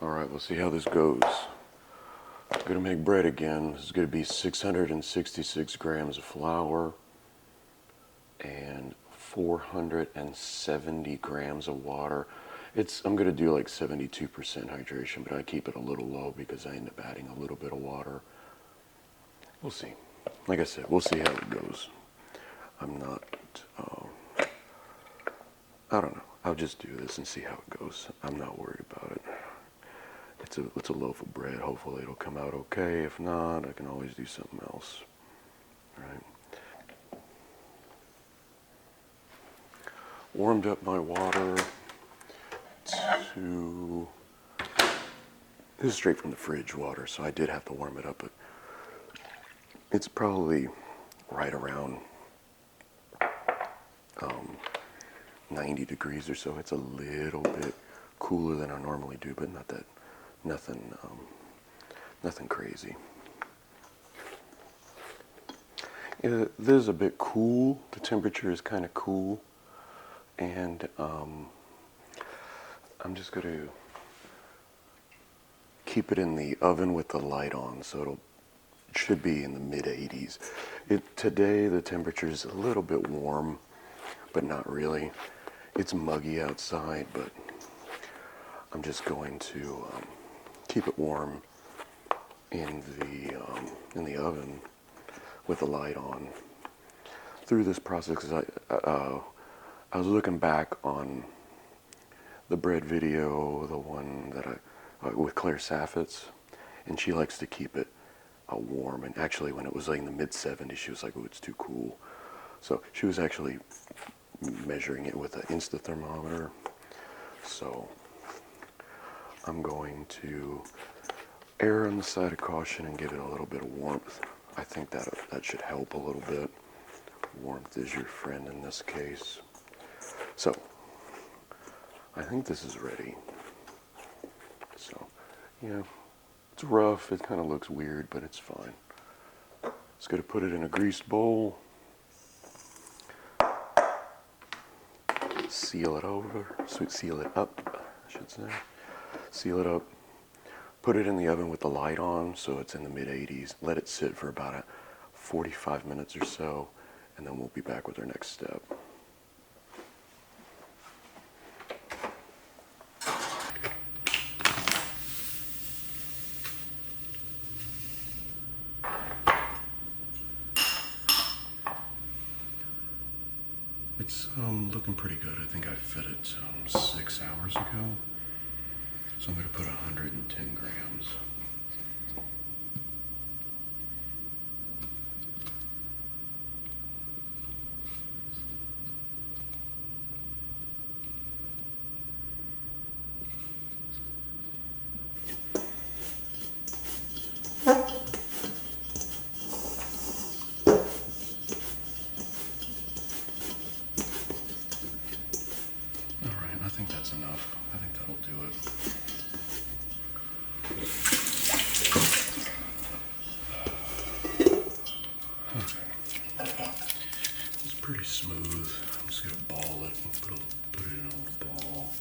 Alright, we'll see how this goes. I'm gonna make bread again. This is gonna be 666 grams of flour and 470 grams of water. I'm gonna do like 72% hydration, but I keep it a little low because I end up adding a little bit of water. We'll see. Like I said, we'll see how it goes. I'm not, I don't know. I'll just do this and see how it goes. I'm not worried about it. It's a loaf of bread. Hopefully it'll come out okay. If not, I can always do something else. All right. Warmed up my water to, this is straight from the fridge water, so I did have to warm it up, but it's probably right around 90 degrees or so. It's a little bit cooler than I normally do, but nothing crazy. This is a bit cool. The temperature is kind of cool, and I'm just going to keep it in the oven with the light on, so it should be in the mid-80s. Today the temperature is a little bit warm, but not really. It's muggy outside, but I'm just going to keep it warm in the oven with the light on through this process. Because I was looking back on the bread video, the one that with Claire Saffitz, and she likes to keep it warm. And actually, when it was like in the mid-70s, she was like, "Oh, it's too cool." So she was actually measuring it with an Insta thermometer. So I'm going to err on the side of caution and give it a little bit of warmth. I think that should help a little bit. Warmth is your friend in this case. So I think this is ready. So yeah, it's rough. It kind of looks weird, but it's fine. Just going to put it in a greased bowl. Seal it up, I should say. Seal it up. Put it in the oven with the light on, so it's in the mid-80s. Let it sit for about 45 minutes or so, and then we'll be back with our next step. It's looking pretty good. I think I fed it 6 hours ago. So I'm going to put 110 grams. Alright, I think that's enough. I think that'll do it. It's pretty smooth. I'm just going to ball it and put it in a little ball.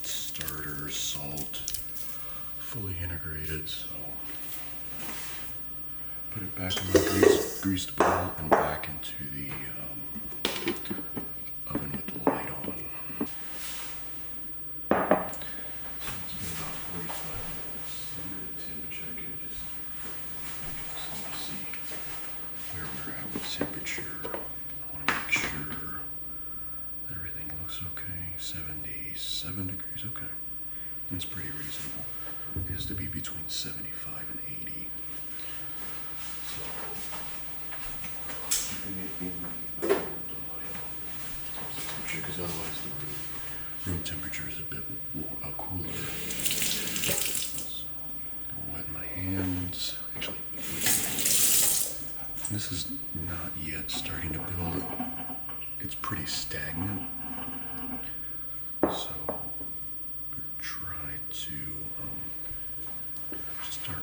Starter, salt, fully integrated. So put it back in my greased bowl and back into the oven with the light on. So it's been about 45 minutes. I'm going to temp check it just to see where we're at with temperature. I want to make sure that everything looks okay. 77 degrees, okay. That's pretty reasonable. It is to be between 75 and 80. So, keeping it in the oven with the light on. Because otherwise the room temperature is a bit cooler. So, wet my hands. Actually, this is not yet starting to build. It's pretty stagnant. So, try to just start.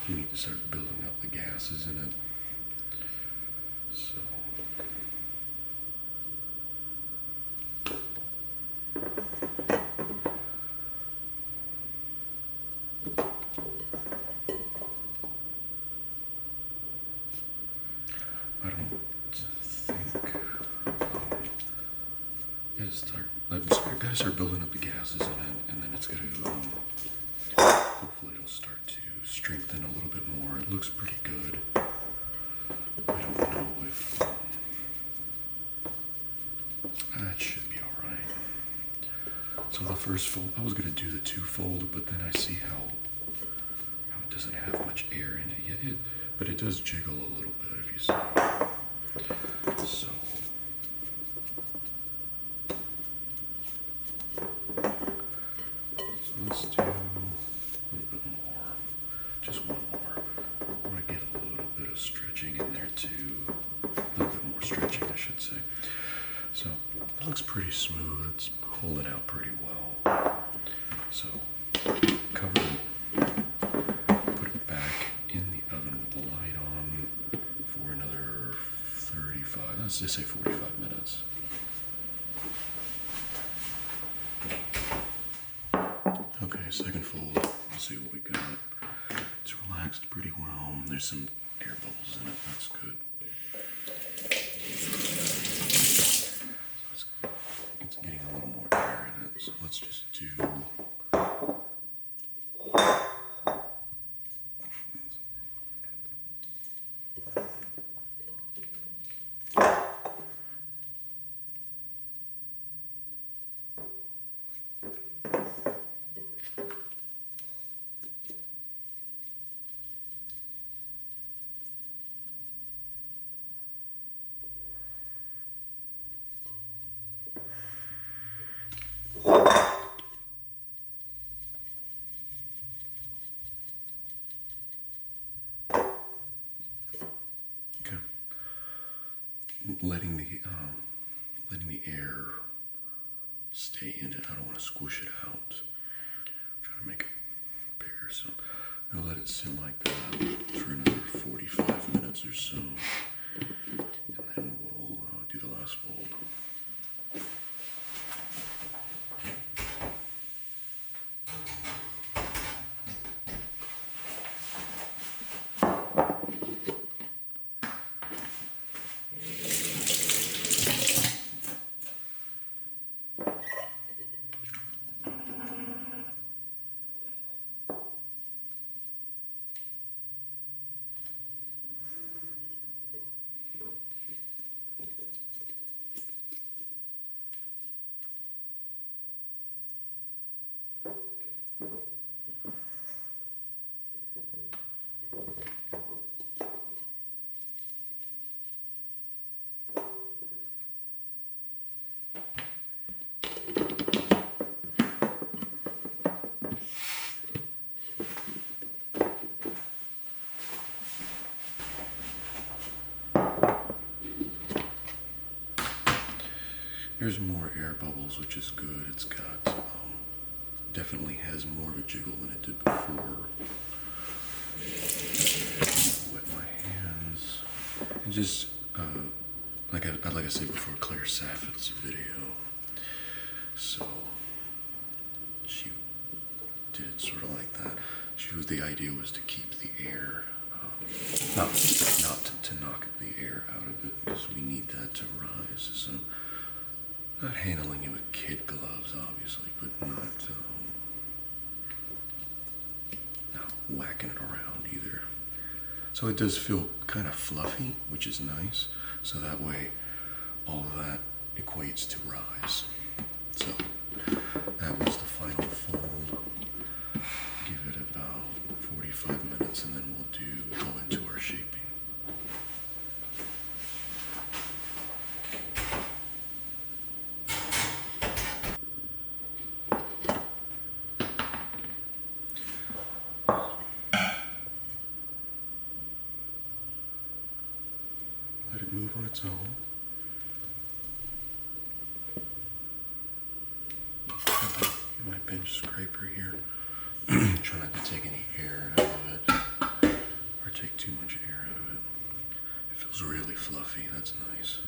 You need to start building up the gases in it. So. I've got to start building up the gases in it, and then it's going to, hopefully it'll start to strengthen a little bit more. It looks pretty good. I don't know if, it should be alright. So the first fold, I was going to do the two-fold, but then I see how it doesn't have much air in it yet. But it does jiggle a little bit, if you see. So let's do a little bit more. Just one more. I want to get a little bit of stretching in there too. A little bit more stretching, I should say. So it looks pretty smooth. It's holding out pretty well. So cover it. Put it back in the oven with the light on for another 35, let's just say 45 minutes. Okay, second fold. Let's see what we got. It's relaxed pretty well. There's some air bubbles in it. That's good. So it's getting a little more air in it. So let's just do. Letting the air stay in it. I don't want to squish it out. I'm trying to make it bigger, so I'm gonna let it sit like that for another 45 minutes or so, and then we'll do the last fold. Here's more air bubbles, which is good. It's got, definitely has more of a jiggle than it did before. Wet my hands. And just, like I said before, Claire Saffit's video. So, she did it sort of like that. The idea was to keep the air, not to knock the air out of it, because we need that to rise. So, not handling it with kid gloves, obviously, but not whacking it around either. So it does feel kind of fluffy, which is nice. So that way, all of that equates to rise. So that was the final fold. Give it about 45 minutes, and then we'll go into our shaping. Let it move on its own. My bench scraper here. Try not to take any air out of it, or take too much air out of it. It feels really fluffy. That's nice.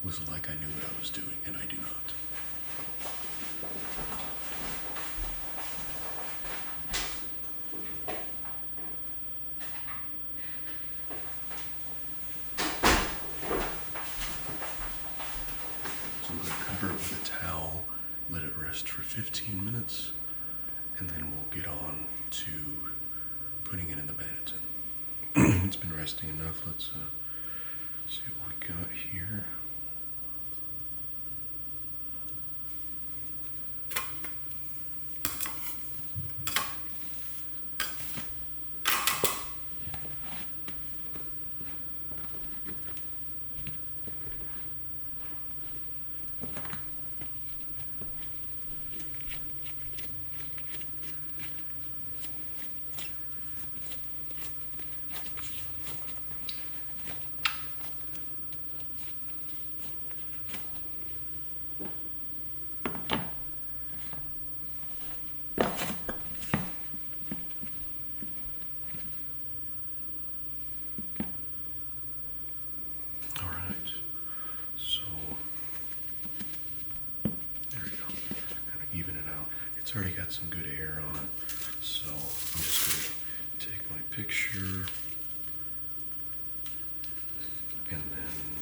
Was like I knew what I was doing, and I do not. 15 minutes, and then we'll get on to putting it in the Benetton. It's been resting enough. Let's see what we got here. Already got some good air on it, so I'm just going to take my picture and then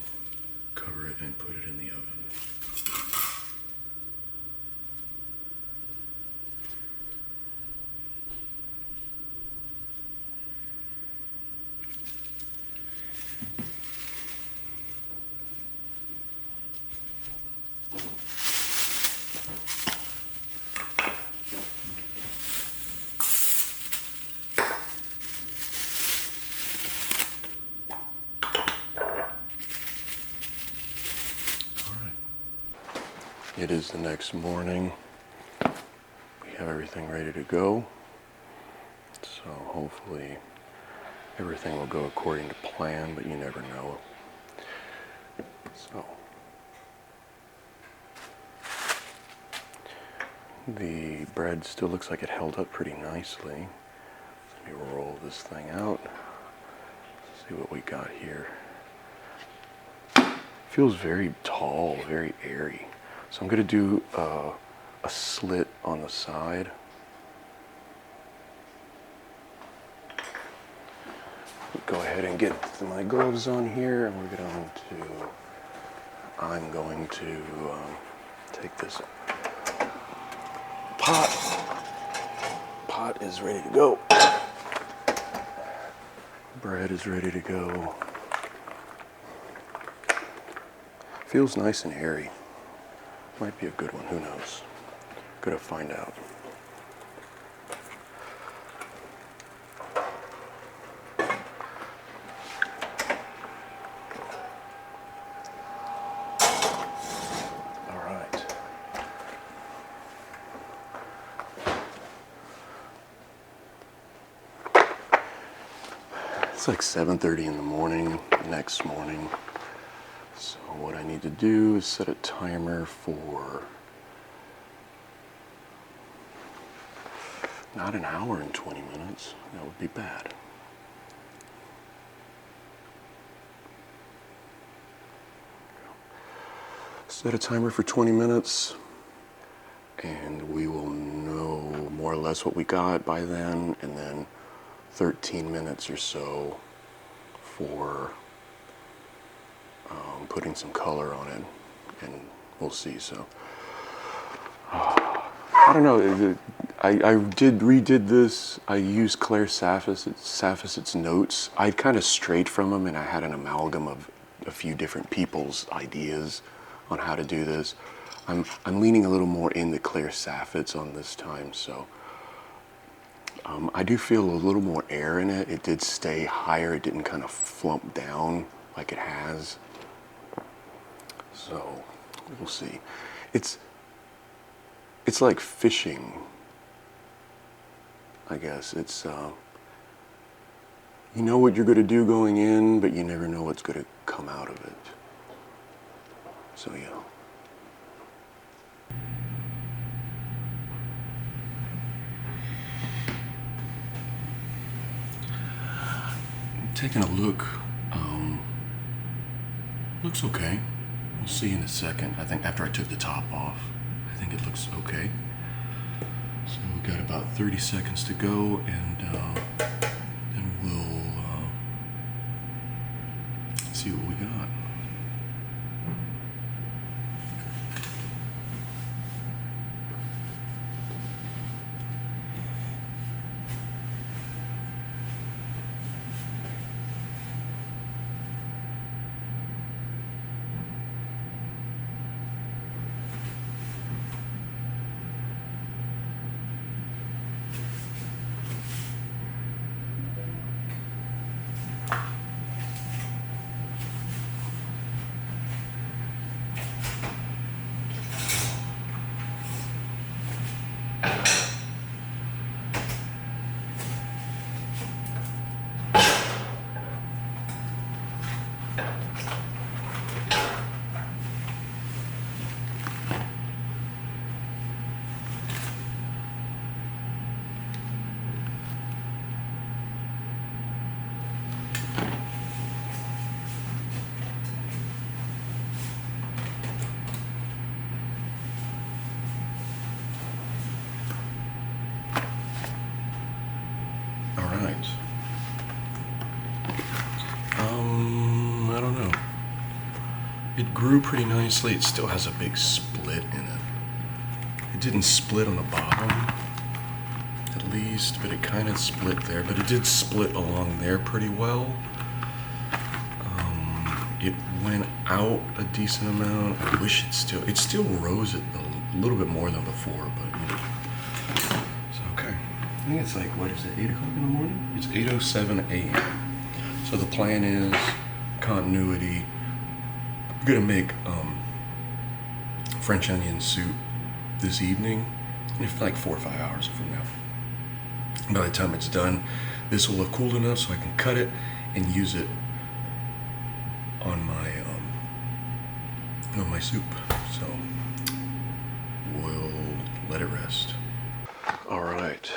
cover it and put it in the oven. It is the next morning. We have everything ready to go. So hopefully everything will go according to plan, but you never know. So the bread still looks like it held up pretty nicely. Let me roll this thing out. See what we got here. Feels very tall, very airy. So I'm going to do a slit on the side. Go ahead and get my gloves on here, and I'm going to take this pot. Pot is ready to go. Bread is ready to go. Feels nice and airy. Might be a good one, who knows? Gonna find out. All right. It's like 7:30 in the morning, next morning. So what I need to do is set a timer for not an hour and 20 minutes. That would be bad. Set a timer for 20 minutes, and we will know more or less what we got by then, and then 13 minutes or so for putting some color on it, and we'll see. So I don't know. I redid this. I used Claire Saffis's notes. I kind of strayed from them, and I had an amalgam of a few different people's ideas on how to do this. I'm leaning a little more into Claire Saffit's on this time, so I do feel a little more air in it. It did stay higher. It didn't kind of flump down like it has. So we'll see. It's like fishing, I guess. It's you know what you're going to do going in, but you never know what's going to come out of it. So yeah. Taking a look, looks okay. We'll see in a second. I think after I took the top off, I think it looks okay. So we've got about 30 seconds to go, and then we'll see what we got. right. I don't know. It grew pretty nicely. It still has a big split in it. It didn't split on the bottom, at least, but it kind of split there. But it did split along there pretty well. It went out a decent amount. I wish it still rose it a little bit more than before, but you know. So, okay. I think it's like, what is it, 8 o'clock in the morning? It's 8:07 a.m. So the plan is continuity. I'm gonna make French onion soup this evening, if like 4 or 5 hours from now. By the time it's done, this will have cooled enough so I can cut it and use it on my soup. So we'll let it rest. All right,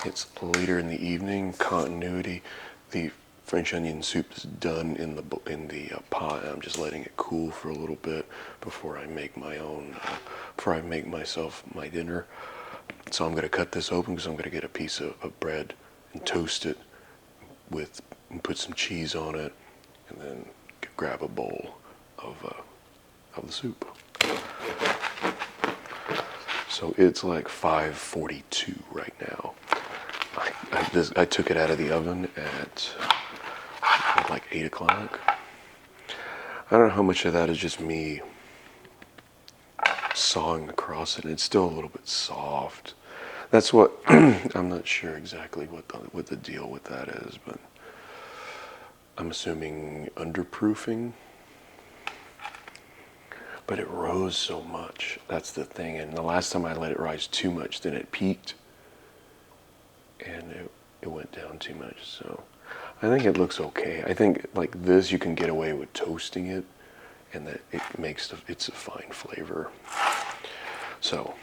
it's later in the evening. Continuity. The French onion soup is done in the pot. I'm just letting it cool for a little bit before I make myself my dinner. So I'm gonna cut this open because I'm gonna get a piece of bread and toast it and put some cheese on it, and then grab a bowl of the soup. So it's like 5:42 right now. I took it out of the oven at like 8 o'clock. I don't know how much of that is just me sawing across it. It's still a little bit soft. That's what I'm not sure exactly what the deal with that is, but I'm assuming underproofing. But it rose so much. That's the thing. And the last time I let it rise too much, then it peaked and it went down too much. So I think it looks okay. I think like this, you can get away with toasting it, and that it makes it's a fine flavor. So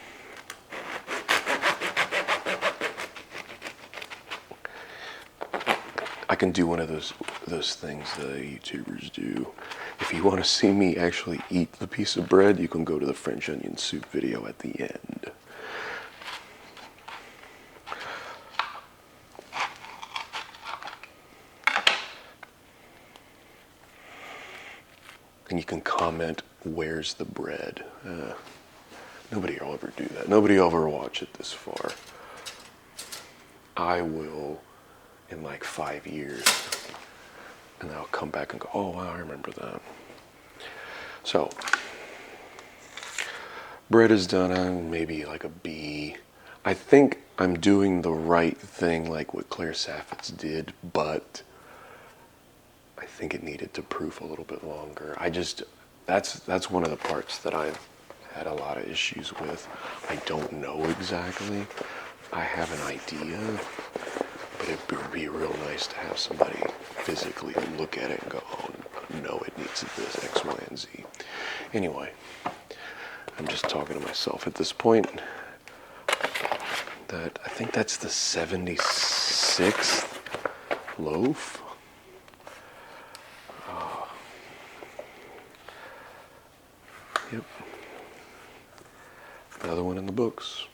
I can do one of those things the YouTubers do. If you want to see me actually eat the piece of bread, you can go to the French onion soup video at the end. And you can comment, where's the bread? Nobody will ever do that. Nobody will ever watch it this far. I will in like 5 years. And I'll come back and go, oh wow, I remember that. So, bread is done on maybe like a B. I think I'm doing the right thing like what Claire Saffitz did, but I think it needed to proof a little bit longer. That's one of the parts that I've had a lot of issues with. I don't know exactly. I have an idea, but it would be real nice to have somebody physically look at it and go, oh no, it needs this X, Y, and Z. Anyway, I'm just talking to myself at this point. That I think that's the 76th loaf. Yep. Another one in the books.